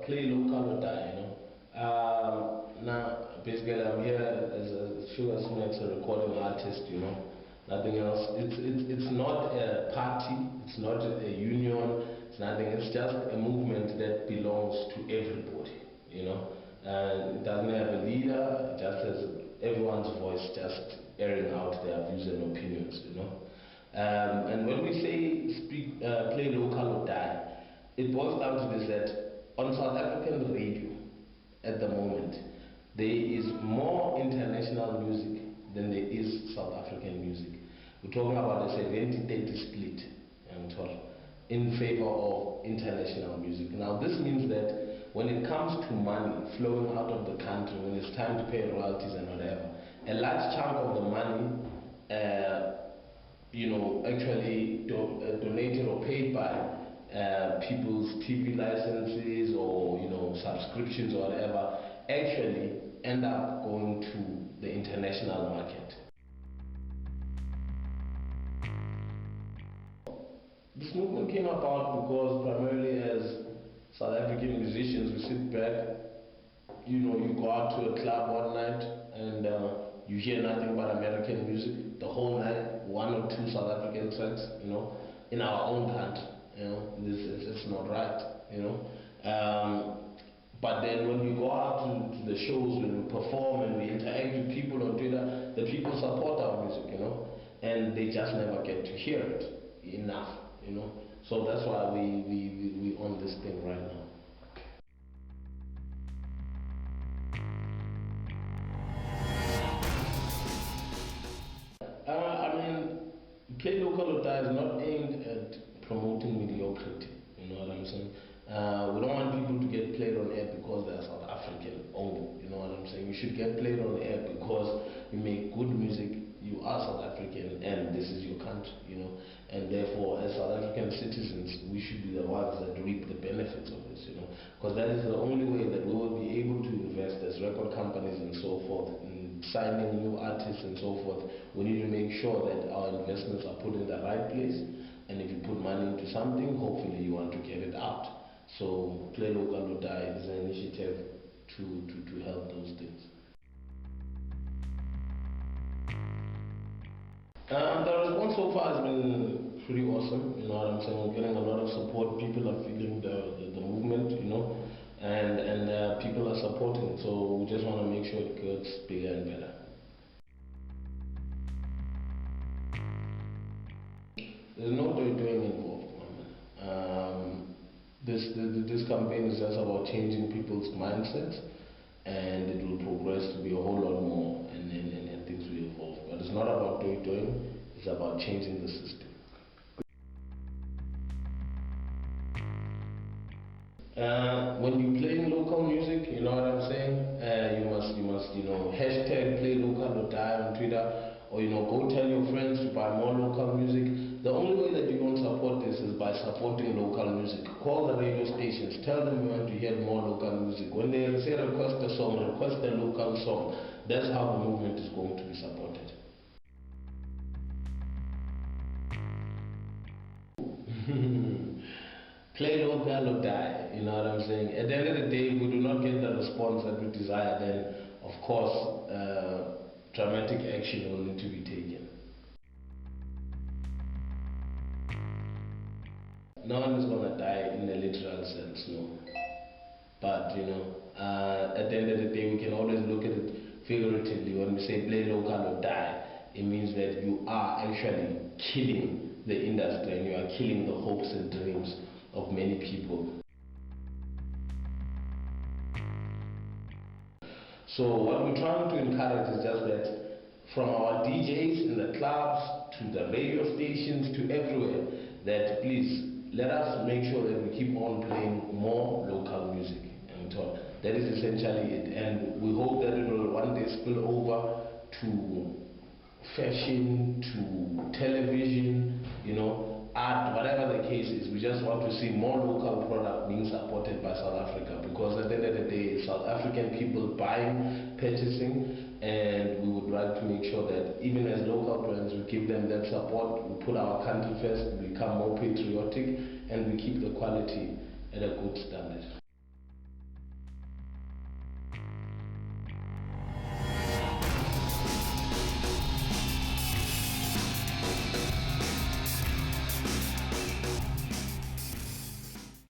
play local or die, Now, basically, I'm here as a Shuggasmakx, a recording artist, nothing else. It's not a party, it's not a union, it's nothing. It's just a movement that belongs to everybody, And it doesn't have a leader, it just has everyone's voice just airing out their views and opinions, And when we say play local or die, it boils down to this, that on South African radio at the moment, there is more international music than there is South African music. We're talking about a 70-30 split in favor of international music. Now this means that when it comes to money flowing out of the country, when it's time to pay royalties and whatever, a large chunk of the money actually donated or paid by people's TV licenses or subscriptions or whatever actually end up going to the international market. This movement came about because primarily as South African musicians, we sit back, you go out to a club one night and you hear nothing but American music the whole night, one or two South African tracks, in our own country. It's not right, But then when we go out to the shows, when we perform and we interact with people on Twitter, the people support our music, and they just never get to hear it enough, So that's why we on this thing right now. Play local or die is not aimed at promoting mediocrity, you know what I'm saying? We don't want people to get played on air because they're South African only, you know what I'm saying? You should get played on air because you make good music, you are South African, and this is your country, And therefore, as South African citizens, we should be the ones that reap the benefits of this, Because that is the only way that we will be able to invest as record companies and so forth, in signing new artists and so forth. We need to make sure that our investments are put in the right place. And if you put money into something, hopefully you want to get it out. So Play Local or Die is an initiative to help those things. The response so far has been pretty awesome, you know what I'm saying? We're getting a lot of support, people are feeling the movement, and people are supporting, so we just want to make sure it gets bigger and better. There's no doing involved, man. This campaign is just about changing people's mindsets, and it will progress to be a whole lot more, and things will evolve. But it's not about doing, it's about changing the system. When you're playing local music, you know what I'm saying? You must, hashtag Play Local or Die on Twitter, or go tell your friends to buy more local music. The only way that you don't support this is by supporting local music. Call the radio stations, tell them you want to hear more local music. When they say request a song, request a local song. That's how the movement is going to be supported. Play local or die, you know what I'm saying? At the end of the day, if we do not get the response that we desire, then of course dramatic action will need to be taken. No one is going to die in the literal sense, no. But at the end of the day, we can always look at it figuratively. When we say play local or die, it means that you are actually killing the industry and you are killing the hopes and dreams of many people. So what we're trying to encourage is just that from our DJs in the clubs to the radio stations to everywhere, that please let us make sure that we keep on playing more local music. And that is essentially it. And we hope that it will one day spill over to fashion, to television, art, whatever the case is. We just want to see more local product being supported by South Africa, because at the end of the day, it's South African people buying, purchasing, and we would like to make sure that even as local brands, we give them that support, we put our country first, we become more patriotic, and we keep the quality at a good standard.